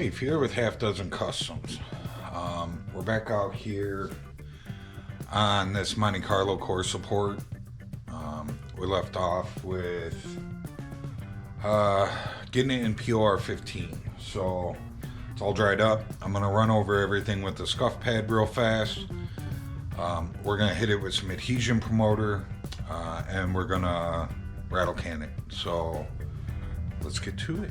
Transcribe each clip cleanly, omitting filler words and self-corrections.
Dave here with Half Dozen Customs. We're back out here on this Monte Carlo core support. We left off with getting it in POR 15. So it's all dried up. I'm going to run over everything with the scuff pad real fast. We're going to hit it with some adhesion promoter and we're going to rattle can it. So let's get to it.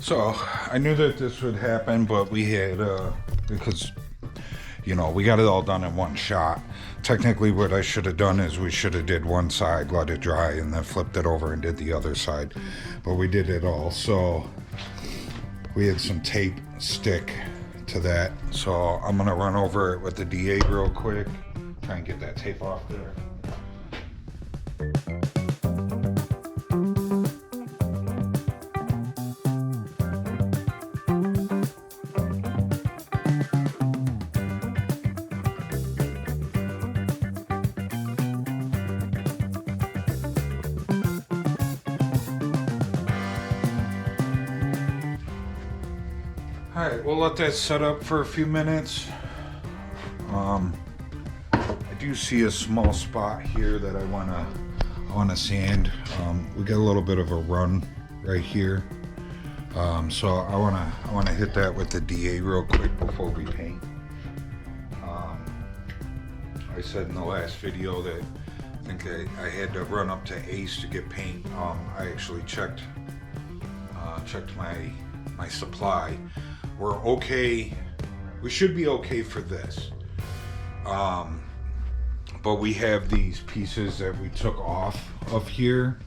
So I knew that this would happen, but we had, because, you know, we got it all done in one shot. Technically what I should have done is we should have did one side, let it dry, and then flipped it over and did the other side. But we did it all, so we had some tape stick to that. So I'm gonna run over it with the DA real quick, try and get that tape off there. Alright, we'll let that set up for a few minutes. I do see a small spot here that I wanna sand. We got a little bit of a run right here. So I wanna hit that with the DA real quick before we paint. I said in the last video that I think I had to run up to Ace to get paint. I actually checked my supply. We're okay. We should be okay for this. But we have these pieces that we took off of here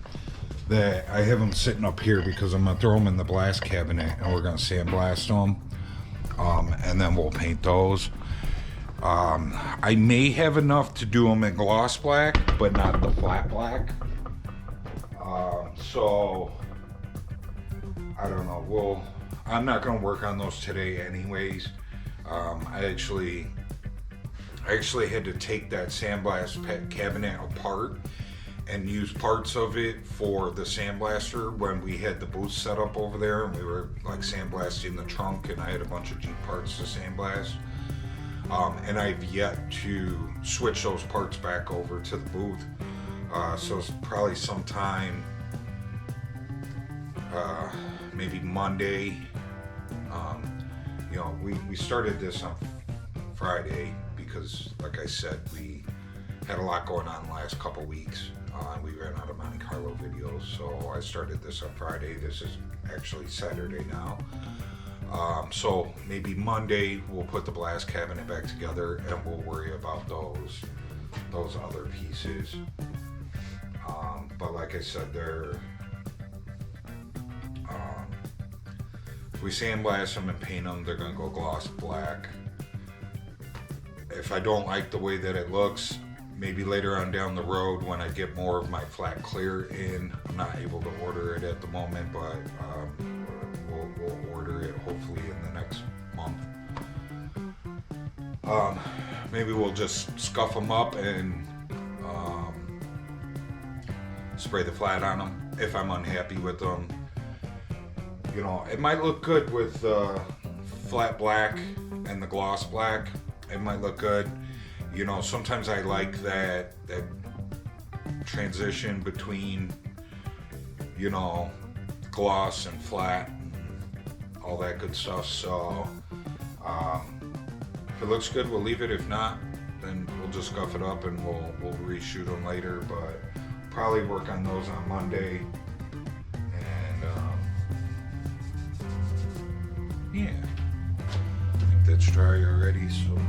that I have them sitting up here because I'm gonna throw them in the blast cabinet and we're gonna sandblast them. And then we'll paint those. I may have enough to do them in gloss black, but not the flat black. So I don't know. I'm not going to work on those today anyways. I actually had to take that sandblast cabinet apart and use parts of it for the sandblaster when we had the booth set up over there and we were like sandblasting the trunk, and I had a bunch of Jeep parts to sandblast. And I've yet to switch those parts back over to the booth. So it's probably sometime maybe Monday. You know, we started this on Friday because, like I said, we had a lot going on the last couple weeks. We ran out of Monte Carlo videos, so I started this on Friday. This is actually Saturday now. So maybe Monday we'll put the blast cabinet back together and we'll worry about those other pieces. But like I said, if we sandblast them and paint them, they're gonna go gloss black. If I don't like the way that it looks, maybe later on down the road when I get more of my flat clear in, I'm not able to order it at the moment, but we'll order it hopefully in the next month. Maybe we'll just scuff them up and spray the flat on them if I'm unhappy with them. You know, it might look good with flat black and the gloss black. It might look good. You know, sometimes I like that transition between, you know, gloss and flat and all that good stuff. So If it looks good, we'll leave it. If not, then we'll just scuff it up and we'll reshoot them later. But probably work on those on Monday. And yeah, I think that's dry already. So.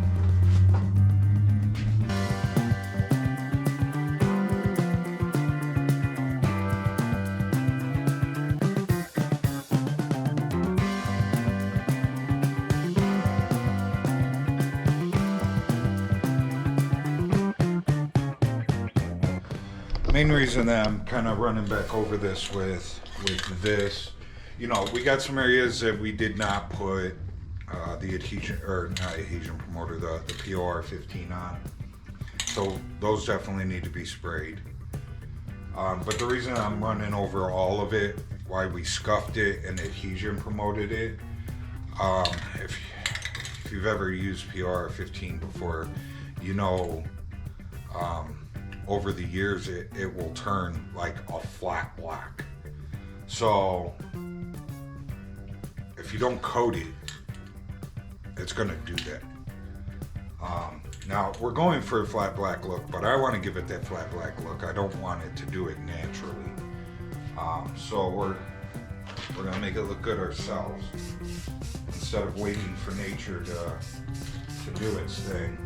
Main reason that I'm kind of running back over this with this, you know, we got some areas that we did not put the adhesion, or not adhesion promoter, the POR 15 on. So those definitely need to be sprayed. But the reason I'm running over all of it, why we scuffed it and adhesion promoted it, if you've ever used POR 15 before, you know, over the years it will turn like a flat black. So if you don't coat it, it's gonna do that. Now we're going for a flat black look, but I want to give it that flat black look. I don't want it to do it naturally. So we're gonna make it look good ourselves instead of waiting for nature to do its thing.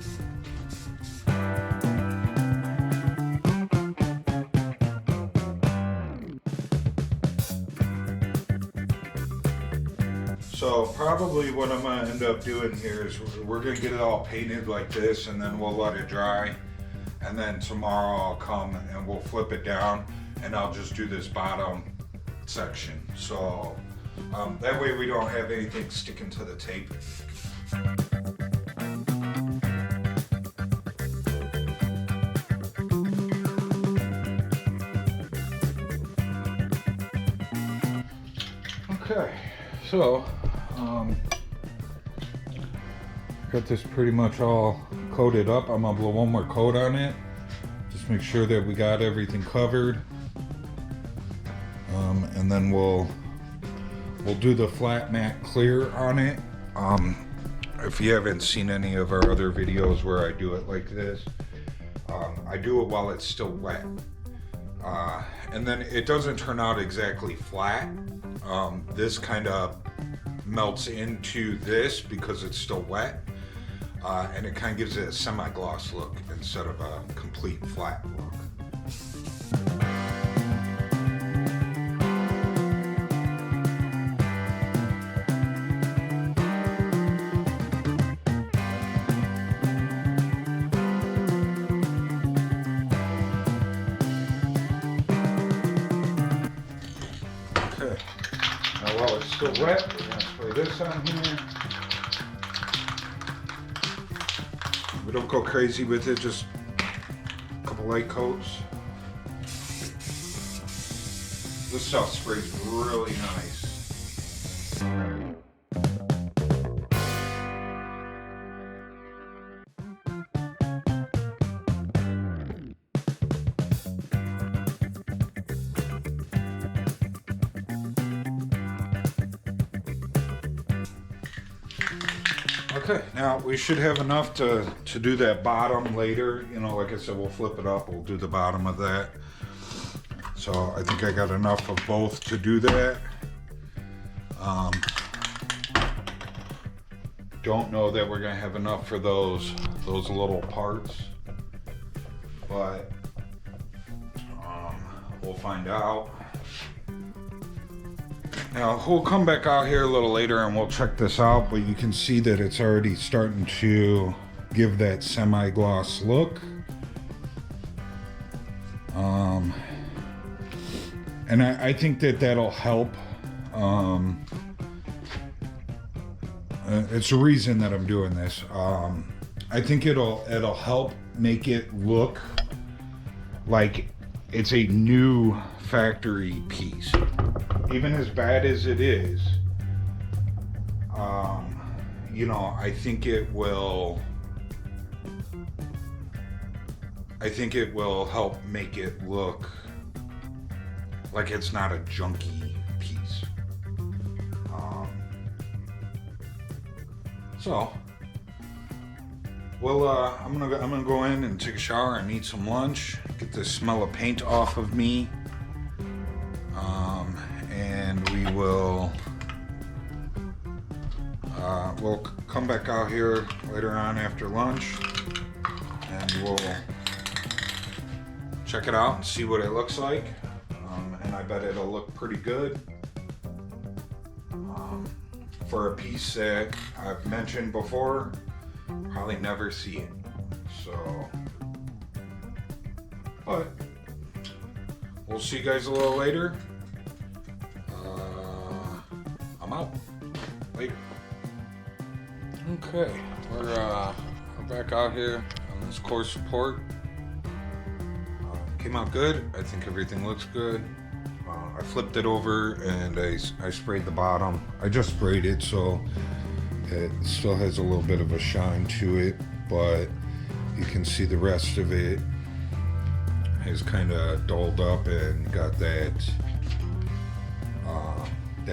So probably what I'm gonna end up doing here is we're gonna get it all painted like this, and then we'll let it dry. And then tomorrow I'll come and we'll flip it down, and I'll just do this bottom section. So that way we don't have anything sticking to the tape. Okay, so got this pretty much all coated up. I'm gonna blow one more coat on it. Just make sure that we got everything covered. And then we'll do the flat matte clear on it. If you haven't seen any of our other videos where I do it like this, I do it while it's still wet. And then it doesn't turn out exactly flat. This kind of melts into this because it's still wet, and it kind of gives it a semi-gloss look instead of a complete flat look. Okay, now while it's still wet, we're going to spray this on here. We don't go crazy with it, just a couple light coats. This stuff sprays really nice. Okay, now we should have enough to do that bottom later. You know, like I said, we'll flip it up, we'll do the bottom of that. So I think I got enough of both to do that. Don't know that we're gonna have enough for those little parts, but we'll find out. Now we'll come back out here a little later and we'll check this out, but you can see that it's already starting to give that semi-gloss look. And I think that that'll help. It's the reason that I'm doing this. I think it'll help make it look like it's a new factory piece. Even as bad as it is, you know, I think it will help make it look like it's not a junky piece. So Well, I'm gonna go in and take a shower and eat some lunch. Get the smell of paint off of me, and we'll come back out here later on after lunch, and we'll check it out and see what it looks like. And I bet it'll look pretty good. For a piece that I've mentioned before, probably never see it. So, but we'll see you guys a little later. I'm out. Later. Okay, we're back out here on this core support. Came out good. I think everything looks good. I flipped it over and I sprayed the bottom. I just sprayed it, so it still has a little bit of a shine to it, but you can see the rest of it is kind of dulled up and got that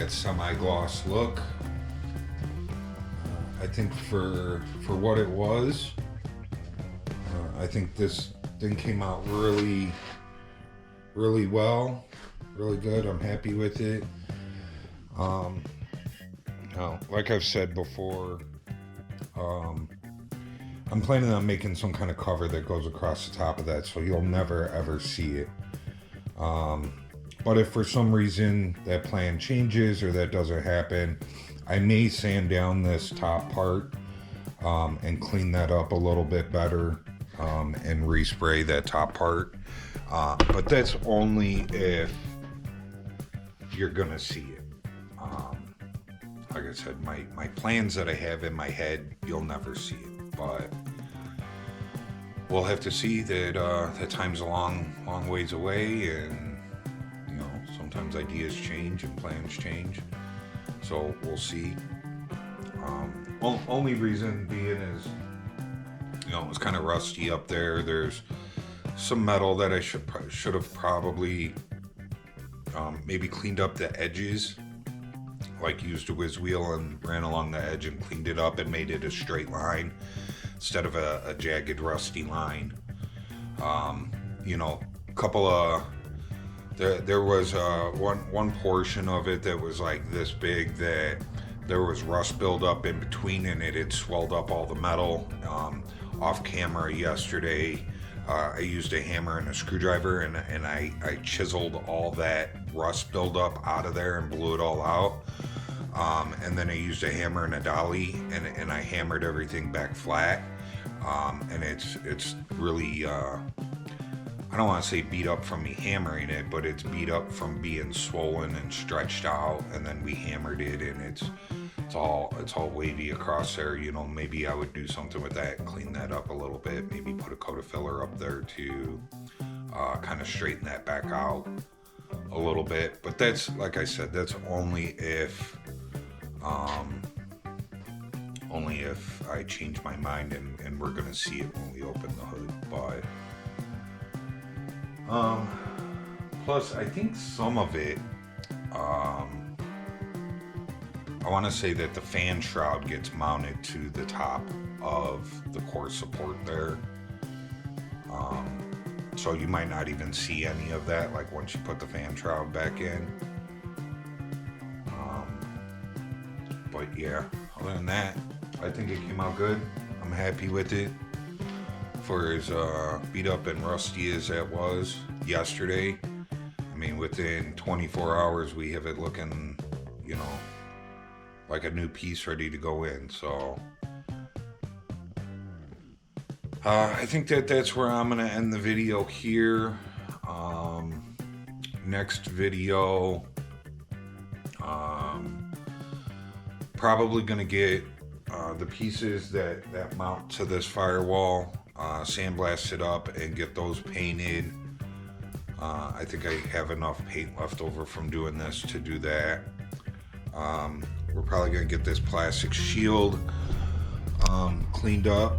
semi-gloss look. I think for what it was, I think this thing came out really well, really good. I'm happy with it. Now, like I've said before, I'm planning on making some kind of cover that goes across the top of that, so you'll never ever see it. But if for some reason that plan changes or that doesn't happen, I may sand down this top part and clean that up a little bit better and respray that top part. But that's only if you're gonna see it. Like I said, my plans that I have in my head, you'll never see it. But we'll have to see that that time's a long ways away, and you know, sometimes ideas change and plans change. So we'll see. Only reason being is, you know, it was kind of rusty up there. There's some metal that I should have probably maybe cleaned up the edges, like used a whiz wheel and ran along the edge and cleaned it up and made it a straight line instead of a jagged rusty line. You know, a couple of there was one portion of it that was like this big that there was rust buildup in between, and it had swelled up all the metal. Off camera yesterday, I used a hammer and a screwdriver, and I chiseled all that rust buildup out of there and blew it all out. And then I used a hammer and a dolly, and I hammered everything back flat. And it's really, I don't want to say beat up from me hammering it, but it's beat up from being swollen and stretched out, and then we hammered it, and it's all wavy across there. You know, maybe I would do something with that and clean that up a little bit. Maybe put a coat of filler up there to kind of straighten that back out a little bit. But that's, like I said, that's only if I change my mind and we're gonna see it when we open the hood. But plus I think some of it, I want to say that the fan shroud gets mounted to the top of the core support there. So you might not even see any of that, like once you put the fan shroud back in. But yeah, other than that, I think it came out good. I'm happy with it. For as beat up and rusty as that was yesterday, I mean, within 24 hours we have it looking, you know, like a new piece ready to go in. So I think that's where I'm gonna end the video here. Next video, probably gonna get the pieces that mount to this firewall sandblasted up and get those painted. I think I have enough paint left over from doing this to do that. We're probably gonna get this plastic shield cleaned up,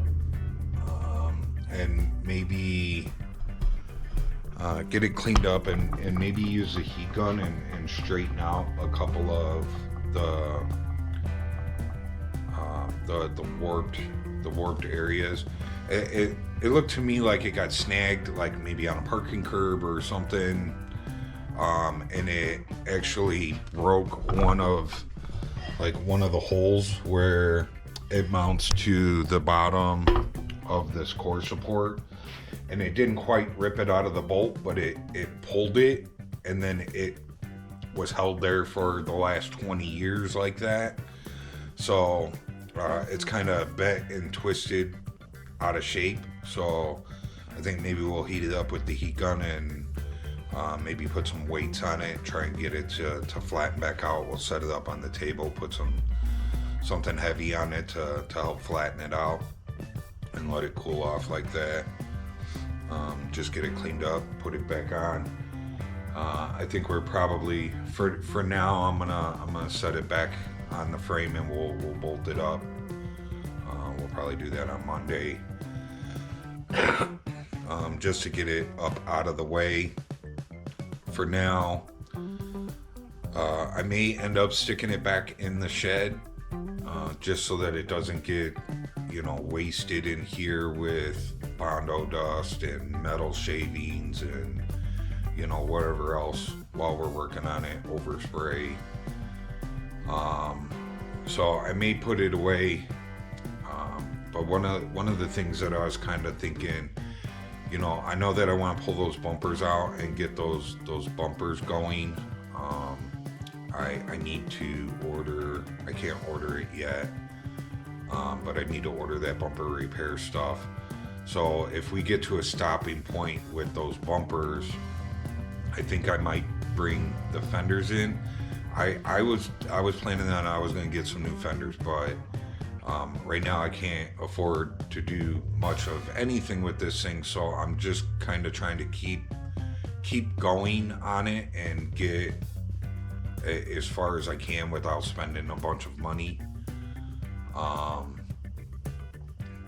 and maybe get it cleaned up and maybe use the heat gun and straighten out a couple of the warped the warped areas. It looked to me like it got snagged, like maybe on a parking curb or something, and it actually broke one of the holes where it mounts to the bottom of this core support, and it didn't quite rip it out of the bolt, but it pulled it, and then it was held there for the last 20 years like that. So it's kind of bent and twisted out of shape. So I think maybe we'll heat it up with the heat gun and maybe put some weights on it, try and get it to flatten back out. We'll set it up on the table, put something heavy on it to help flatten it out, and let it cool off like that. Just get it cleaned up, put it back on. I think we're probably for now. I'm gonna set it back on the frame and we'll bolt it up. We'll probably do that on Monday, just to get it up out of the way. For now, I may end up sticking it back in the shed, just so that it doesn't get, wasted in here with Bondo dust and metal shavings and whatever else while we're working on it, overspray. So I may put it away, but one of the things that I was kind of thinking, I know that I want to pull those bumpers out and get those bumpers going. I need to order, I can't order it yet, but I need to order that bumper repair stuff. So if we get to a stopping point with those bumpers, I think I might bring the fenders in. I was planning on I was going to get some new fenders, but right now I can't afford to do much of anything with this thing, so I'm just kind of trying to keep going on it and get as far as I can without spending a bunch of money.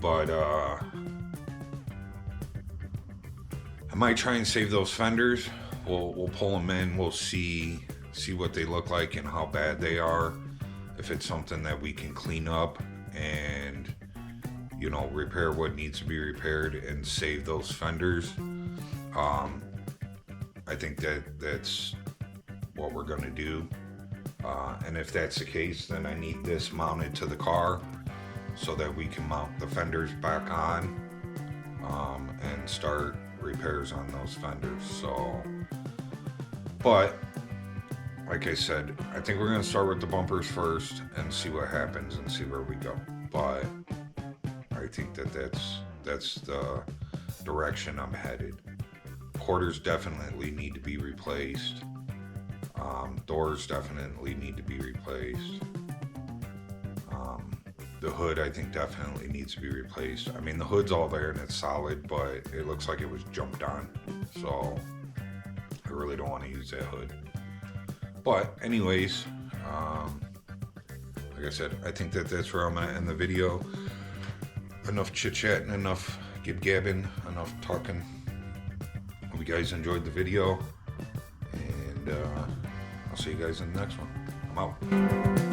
But I might try and save those fenders. We'll pull them in. We'll see what they look like and how bad they are. If it's something that we can clean up and repair what needs to be repaired and save those fenders, I think that's what we're gonna do. And if that's the case, then I need this mounted to the car so that we can mount the fenders back on, and start repairs on those fenders. So, but like I said, I think we're gonna start with the bumpers first and see what happens and see where we go. But I think that's the direction I'm headed. Quarters definitely need to be replaced. Doors definitely need to be replaced. The hood, I think, definitely needs to be replaced. I mean, the hood's all there and it's solid, but it looks like it was jumped on. So I really don't want to use that hood. But anyways, like I said, I think that's where I'm going to end the video. Enough chit-chatting, enough gib-gabbing, enough talking. Hope you guys enjoyed the video. And I'll see you guys in the next one. I'm out.